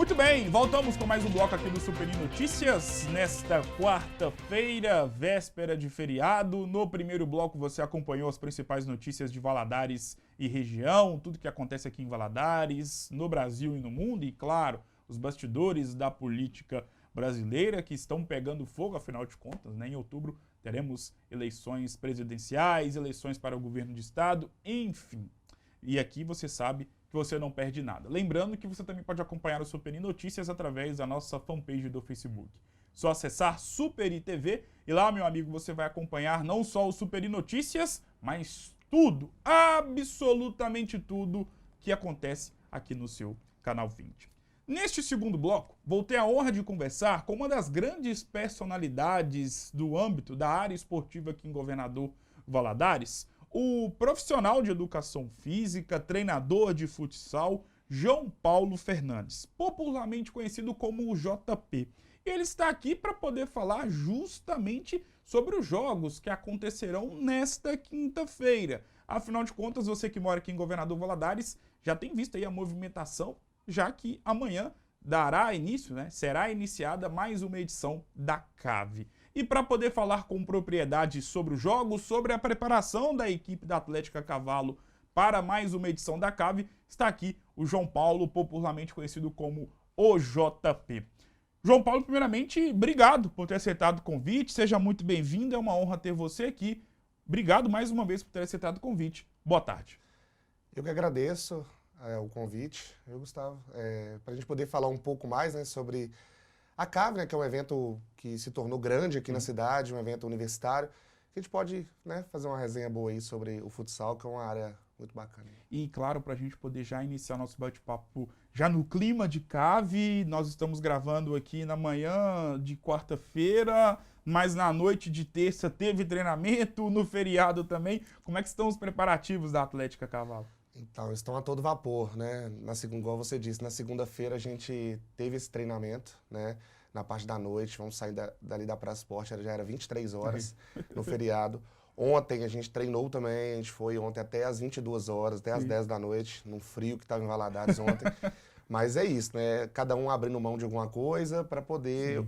Muito bem, voltamos com mais um bloco aqui do Superi Notícias. Nesta quarta-feira, véspera de feriado. No primeiro bloco você acompanhou as principais notícias de Valadares e região, tudo que acontece aqui em Valadares, no Brasil e no mundo, e claro, os bastidores da política brasileira que estão pegando fogo, afinal de contas, né? Em outubro teremos eleições presidenciais, eleições para o governo de estado, enfim. E aqui você sabe que você não perde nada. Lembrando que você também pode acompanhar o Superi Notícias através da nossa fanpage do Facebook. Só acessar Superi TV e lá, meu amigo, você vai acompanhar não só o Superi Notícias, mas tudo, absolutamente tudo que acontece aqui no seu Canal 20. Neste segundo bloco, vou ter a honra de conversar com uma das grandes personalidades do âmbito da área esportiva aqui em Governador Valadares, o profissional de educação física, treinador de futsal, João Paulo Fernandes, popularmente conhecido como o JP. E ele está aqui para poder falar justamente sobre os jogos que acontecerão nesta quinta-feira. Afinal de contas, você que mora aqui em Governador Valadares já tem visto aí a movimentação, já que amanhã dará início, né? Será iniciada mais uma edição da CAV. E para poder falar com propriedade sobre os jogos, sobre a preparação da equipe da Atlética Cavalo para mais uma edição da CAV, está aqui o João Paulo, popularmente conhecido como o JP. João Paulo, primeiramente, obrigado por ter aceitado o convite, seja muito bem-vindo, é uma honra ter você aqui. Obrigado mais uma vez por ter aceitado o convite. Boa tarde. Eu que agradeço o convite, Gustavo, para a gente poder falar um pouco mais, né, sobre a CAV, né, que é um evento que se tornou grande aqui na cidade, um evento universitário, que a gente pode, né, fazer uma resenha boa aí sobre o futsal, que é uma área muito bacana. E claro, para a gente poder já iniciar nosso bate-papo já no clima de CAV, nós estamos gravando aqui na manhã de quarta-feira, mas na noite de terça teve treinamento, no feriado também. Como é que estão os preparativos da Atlética Cavalo? Então, estão a todo vapor, né? Igual você disse, na segunda-feira a gente teve esse treinamento, né? Na parte da noite, vamos sair dali da Praça Esporte, já era 23 horas no feriado. Ontem a gente treinou também, a gente foi ontem até às 22 horas, até às 10 da noite, num frio que estava em Valadares ontem. Mas é isso, né? Cada um abrindo mão de alguma coisa para poder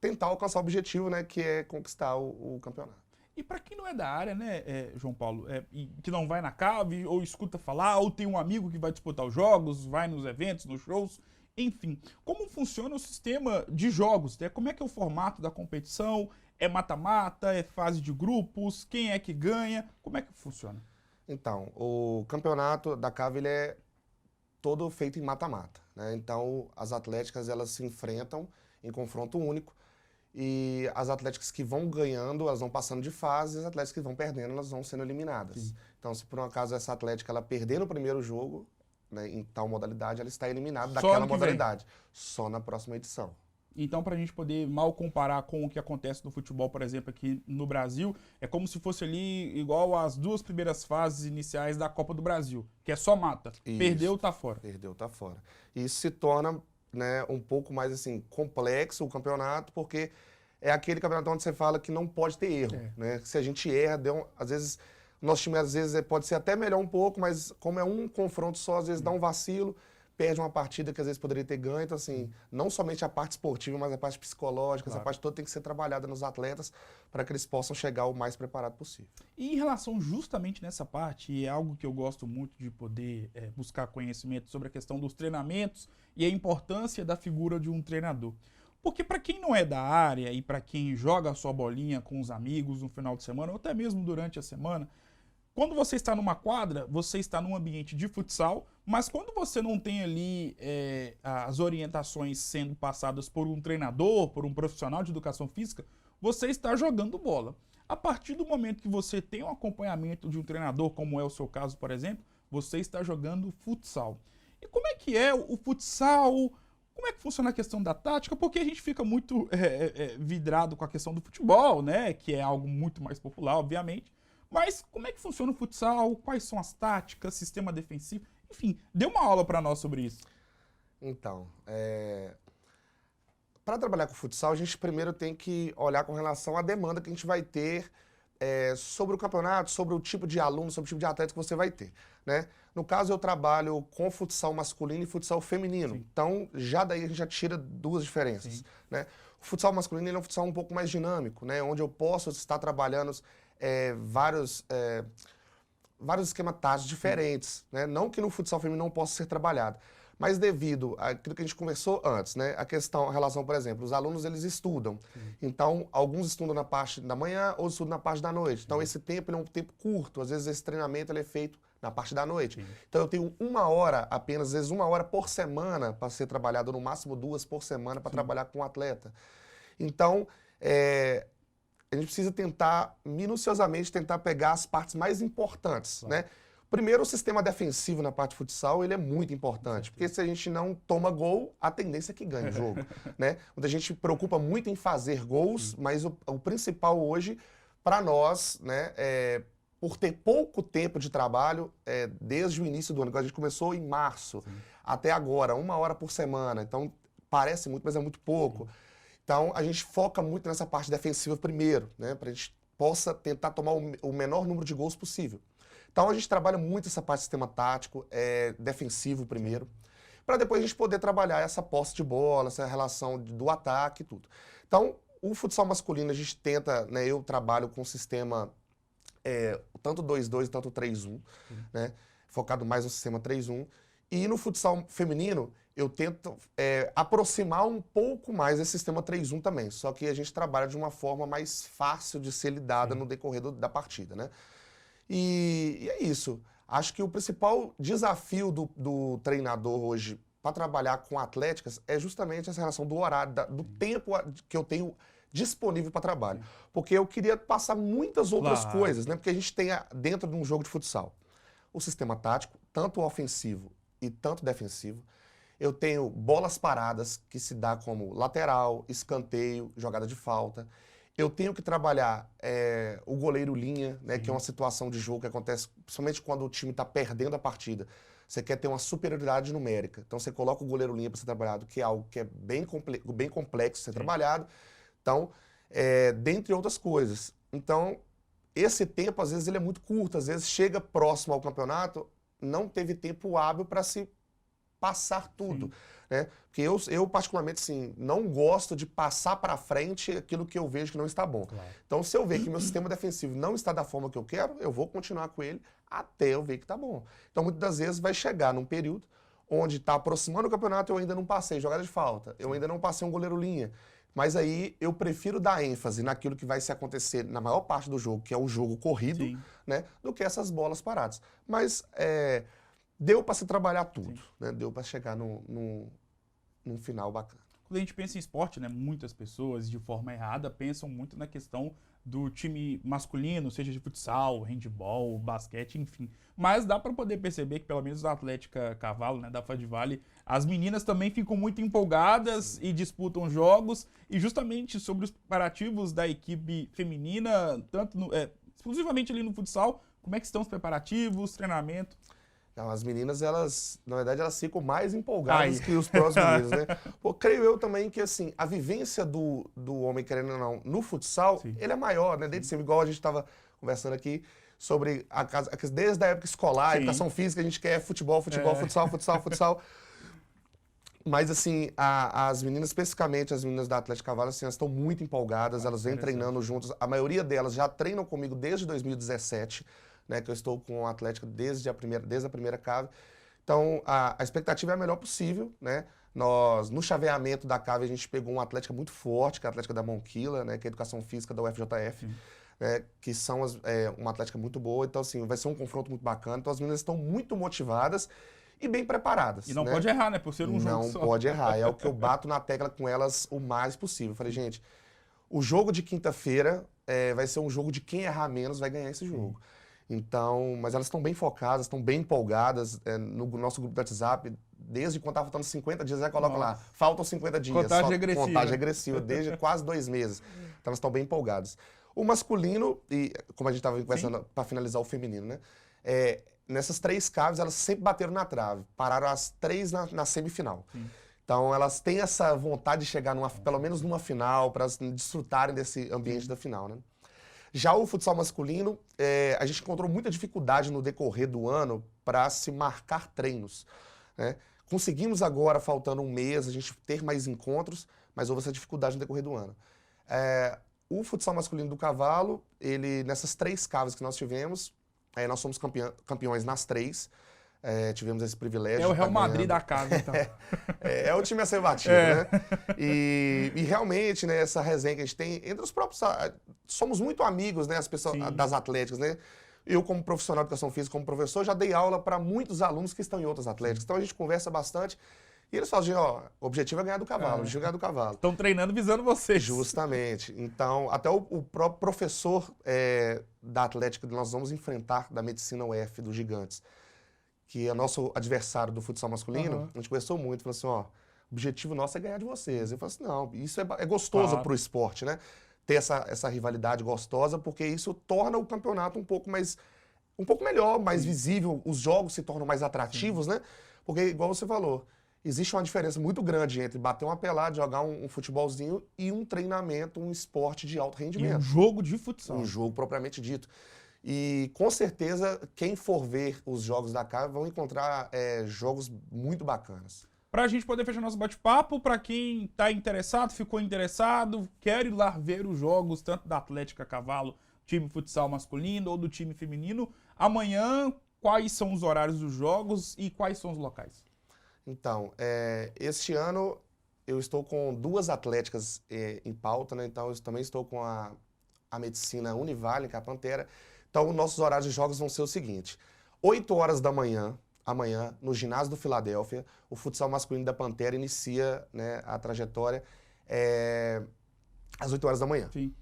tentar alcançar o objetivo, né? Que é conquistar o campeonato. E para quem não é da área, né, João Paulo, e que não vai na CAV, ou escuta falar, ou tem um amigo que vai disputar os jogos, vai nos eventos, nos shows, enfim. Como funciona o sistema de jogos? Né? Como é que é o formato da competição? É mata-mata? É fase de grupos? Quem é que ganha? Como é que funciona? Então, o campeonato da CAV ele é todo feito em mata-mata, né? Então, as atléticas elas se enfrentam em confronto único. E as atléticas que vão ganhando, elas vão passando de fase, as atléticas que vão perdendo, elas vão sendo eliminadas. Sim. Então, se por um acaso essa atlética ela perder no primeiro jogo, né, em tal modalidade, ela está eliminada daquela modalidade. Só na próxima edição. Então, para a gente poder mal comparar com o que acontece no futebol, por exemplo, aqui no Brasil, é como se fosse ali igual às duas primeiras fases iniciais da Copa do Brasil, que é só mata. Isso. Perdeu, tá fora. Perdeu, tá fora. E isso se torna, né, um pouco mais assim complexo o campeonato, porque é aquele campeonato onde você fala que não pode ter erro, né? Se a gente erra, às vezes nosso time às vezes pode ser até melhor um pouco, mas como é um confronto só, às vezes dá um vacilo, perde uma partida que às vezes poderia ter ganho. Então assim, não somente a parte esportiva, mas a parte psicológica, essa parte toda tem que ser trabalhada nos atletas para que eles possam chegar o mais preparado possível. E em relação justamente nessa parte, é algo que eu gosto muito de poder buscar conhecimento sobre a questão dos treinamentos e a importância da figura de um treinador. Porque para quem não é da área e para quem joga a sua bolinha com os amigos no final de semana, ou até mesmo durante a semana, quando você está numa quadra, você está num ambiente de futsal, mas quando você não tem ali as orientações sendo passadas por um treinador, por um profissional de educação física, você está jogando bola. A partir do momento que você tem um acompanhamento de um treinador, como é o seu caso, por exemplo, você está jogando futsal. E como é que é o futsal? Como é que funciona a questão da tática? Porque a gente fica muito vidrado com a questão do futebol, né? Que é algo muito mais popular, obviamente. Mas como é que funciona o futsal? Quais são as táticas, sistema defensivo? Enfim, dê uma aula para nós sobre isso. Então, para trabalhar com futsal, a gente primeiro tem que olhar com relação à demanda que a gente vai ter sobre o campeonato, sobre o tipo de aluno, sobre o tipo de atleta que você vai ter, né? No caso, eu trabalho com futsal masculino e futsal feminino. Sim. Então, já daí a gente já tira duas diferenças, né? O futsal masculino ele é um futsal um pouco mais dinâmico, né? Onde eu posso estar trabalhando vários esquemas táticos diferentes, né? Não que no futsal feminino não possa ser trabalhado, mas devido àquilo que a gente conversou antes, né? A relação, por exemplo, os alunos eles estudam. Então, alguns estudam na parte da manhã, outros estudam na parte da noite. Então, esse tempo ele é um tempo curto. Às vezes, esse treinamento ele é feito na parte da noite. Então, eu tenho uma hora, apenas, às vezes, uma hora por semana para ser trabalhado, no máximo 2 por semana para trabalhar com o atleta. Então, a gente precisa tentar, minuciosamente, tentar pegar as partes mais importantes, né? Primeiro, o sistema defensivo na parte de futsal, ele é muito importante, porque se a gente não toma gol, a tendência é que ganhe o jogo, né? Muita gente se preocupa muito em fazer gols, mas o principal hoje, para nós, né, por ter pouco tempo de trabalho, desde o início do ano, que a gente começou em março, até agora, uma hora por semana, então parece muito, mas é muito pouco. Então, a gente foca muito nessa parte defensiva primeiro, né, para a gente possa tentar tomar o menor número de gols possível. Então, a gente trabalha muito essa parte de sistema tático, defensivo primeiro, para depois a gente poder trabalhar essa posse de bola, essa relação do ataque e tudo. Então, o futsal masculino, a gente tenta, né, eu trabalho com o sistema tanto 2-2 tanto 3-1, né, focado mais no sistema 3-1. E no futsal feminino, eu tento aproximar um pouco mais esse sistema 3-1 também, só que a gente trabalha de uma forma mais fácil de ser lidada no decorrer da partida, né? E é isso. Acho que o principal desafio do treinador hoje para trabalhar com atléticas é justamente essa relação do horário, do tempo que eu tenho disponível para trabalho. Porque eu queria passar muitas outras coisas, né? Porque a gente tem dentro de um jogo de futsal o sistema tático, tanto ofensivo e tanto defensivo. Eu tenho bolas paradas, que se dá como lateral, escanteio, jogada de falta. Eu tenho que trabalhar o goleiro linha, né, que é uma situação de jogo que acontece principalmente quando o time está perdendo a partida. Você quer ter uma superioridade numérica. Então, você coloca o goleiro linha para ser trabalhado, que é algo que é bem complexo de ser trabalhado. Então, dentre outras coisas. Então, esse tempo, às vezes, ele é muito curto. Às vezes, chega próximo ao campeonato, não teve tempo hábil para se passar tudo, né? Porque eu particularmente, assim, não gosto de passar para frente aquilo que eu vejo que não está bom. Então, se eu ver que meu sistema defensivo não está da forma que eu quero, eu vou continuar com ele até eu ver que está bom. Então, muitas das vezes vai chegar num período onde está aproximando o campeonato, eu ainda não passei jogada de falta, eu ainda não passei um goleiro linha. Mas aí eu prefiro dar ênfase naquilo que vai se acontecer na maior parte do jogo, que é o jogo corrido, né, do que essas bolas paradas. Mas deu para se trabalhar tudo, né? Deu para chegar num final bacana. Quando a gente pensa em esporte, né, muitas pessoas, de forma errada, pensam muito na questão do time masculino, seja de futsal, handball, basquete, enfim. Mas dá para poder perceber que, pelo menos na Atlética Cavalo, né, da Fadivale, as meninas também ficam muito empolgadas e disputam jogos. E justamente sobre os preparativos da equipe feminina, tanto exclusivamente ali no futsal, como é que estão os preparativos, treinamento? Não, as meninas, na verdade, elas ficam mais empolgadas que os próprios meninos, né? Pô, creio eu também que, assim, a vivência do homem, querendo ou não, no futsal, ele é maior, né? Desde sempre, igual a gente estava conversando aqui sobre, desde a época escolar, a educação física, a gente quer futebol, futsal. Mas, assim, as meninas, especificamente as meninas da Atlética Cavalo, assim, elas estão muito empolgadas, elas vêm treinando juntas. A maioria delas já treinam comigo desde 2017, né, que eu estou com a Atlética desde a primeira cave. Então, a expectativa é a melhor possível, né? Nós, no chaveamento da cave, a gente pegou uma Atlética muito forte, que é a Atlética da Monquila, né, que é a Educação Física da UFJF, né, que são uma Atlética muito boa. Então, assim, vai ser um confronto muito bacana. Então, as meninas estão muito motivadas e bem preparadas. E não pode errar, né? Por ser um jogo só. Não pode errar. É o que eu bato na tecla com elas o mais possível. Eu falei, gente, o jogo de quinta-feira vai ser um jogo de quem errar menos vai ganhar esse jogo. Então, mas elas estão bem focadas, estão bem empolgadas. No nosso grupo do WhatsApp, desde quando estava faltando 50 dias, já coloca lá, faltam 50 dias. Contagem regressiva. Contagem regressiva, desde quase 2 meses. Então elas estão bem empolgadas. O masculino, e como a gente estava conversando para finalizar o feminino, né? Nessas 3 caves, elas sempre bateram na trave. Pararam as 3 na semifinal. Então, elas têm essa vontade de chegar pelo menos numa final, para desfrutarem desse ambiente da final, né? Já o futsal masculino, a gente encontrou muita dificuldade no decorrer do ano para se marcar treinos, né? Conseguimos agora, faltando um mês, a gente ter mais encontros, mas houve essa dificuldade no decorrer do ano. O futsal masculino do Cavalo, nessas 3 caves que nós tivemos, nós somos campeões nas 3. Tivemos esse privilégio. É o Real Madrid da casa, então. É o time a ser batido, né? E realmente, né, essa resenha que a gente tem entre os próprios... Somos muito amigos, né, as pessoas das atléticas, né? Eu, como profissional de educação física, como professor, já dei aula para muitos alunos que estão em outras atléticas. Então a gente conversa bastante. E eles falam, gente, ó, o objetivo é ganhar do cavalo, o objetivo é ganhar do cavalo. Estão treinando visando vocês. Justamente. Então, até o próprio professor da atlética que nós vamos enfrentar, da medicina UF, dos Gigantes, que é nosso adversário do futsal masculino, a gente conversou muito, falou assim, ó, o objetivo nosso é ganhar de vocês. Eu falei assim, não, isso é gostoso pro esporte, né? Ter essa rivalidade gostosa, porque isso torna o campeonato um pouco melhor, mais visível, os jogos se tornam mais atrativos, né? Porque, igual você falou, existe uma diferença muito grande entre bater uma pelada, jogar um futebolzinho e um treinamento, um esporte de alto rendimento. E um jogo de futsal. Um jogo propriamente dito. E, com certeza, quem for ver os jogos da casa vão encontrar jogos muito bacanas. Para a gente poder fechar nosso bate-papo, para quem está interessado, ficou interessado, quer ir lá ver os jogos, tanto da Atlética Cavalo, time futsal masculino ou do time feminino, amanhã, quais são os horários dos jogos e quais são os locais? Então, este ano eu estou com 2 atléticas em pauta, né? Então eu também estou com a medicina Univale, que é a Pantera. Então, nossos horários de jogos vão ser o seguinte: 8 horas da manhã, amanhã, no ginásio do Filadélfia, o futsal masculino da Pantera inicia, né, a trajetória às 8 horas da manhã. Sim.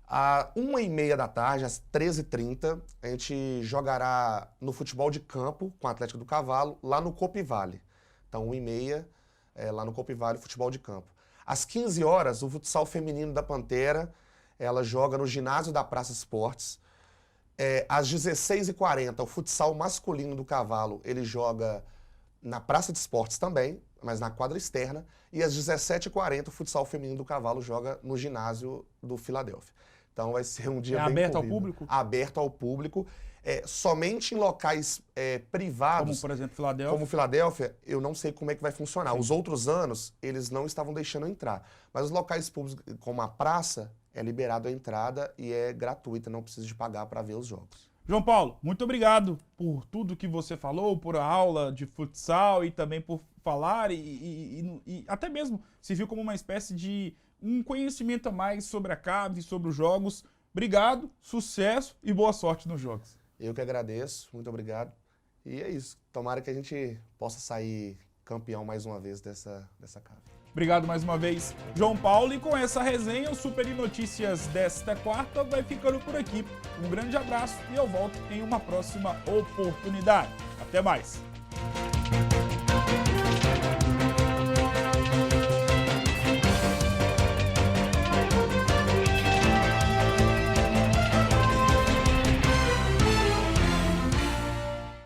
Às 1h30 da tarde, às 13h30, a gente jogará no futebol de campo com a Atlética do Cavalo, lá no Copivale. Então, 1h30, lá no Copivale, futebol de campo. Às 15 horas, o futsal feminino da Pantera, ela joga no ginásio da Praça Esportes. Às 16h40, o futsal masculino do Cavalo, ele joga na Praça de Esportes também, mas na quadra externa. E às 17h40, o futsal feminino do Cavalo joga no ginásio do Filadélfia. Então vai ser um dia bem aberto corrido. ao público? Aberto ao público. Somente em locais privados. Como, por exemplo, Filadélfia? Como Filadélfia, eu não sei como é que vai funcionar. Sim. Os outros anos, eles não estavam deixando entrar. Mas os locais públicos, como a praça, é liberado a entrada e é gratuita, não precisa de pagar para ver os jogos. João Paulo, muito obrigado por tudo que você falou, por a aula de futsal e também por falar e até mesmo se viu como uma espécie de um conhecimento a mais sobre a CAV e sobre os jogos. Obrigado, sucesso e boa sorte nos jogos. Eu que agradeço, muito obrigado. E é isso, tomara que a gente possa sair campeão mais uma vez dessa CAV. Obrigado mais uma vez, João Paulo. E com essa resenha, o Super Notícias desta quarta vai ficando por aqui. Um grande abraço e eu volto em uma próxima oportunidade. Até mais!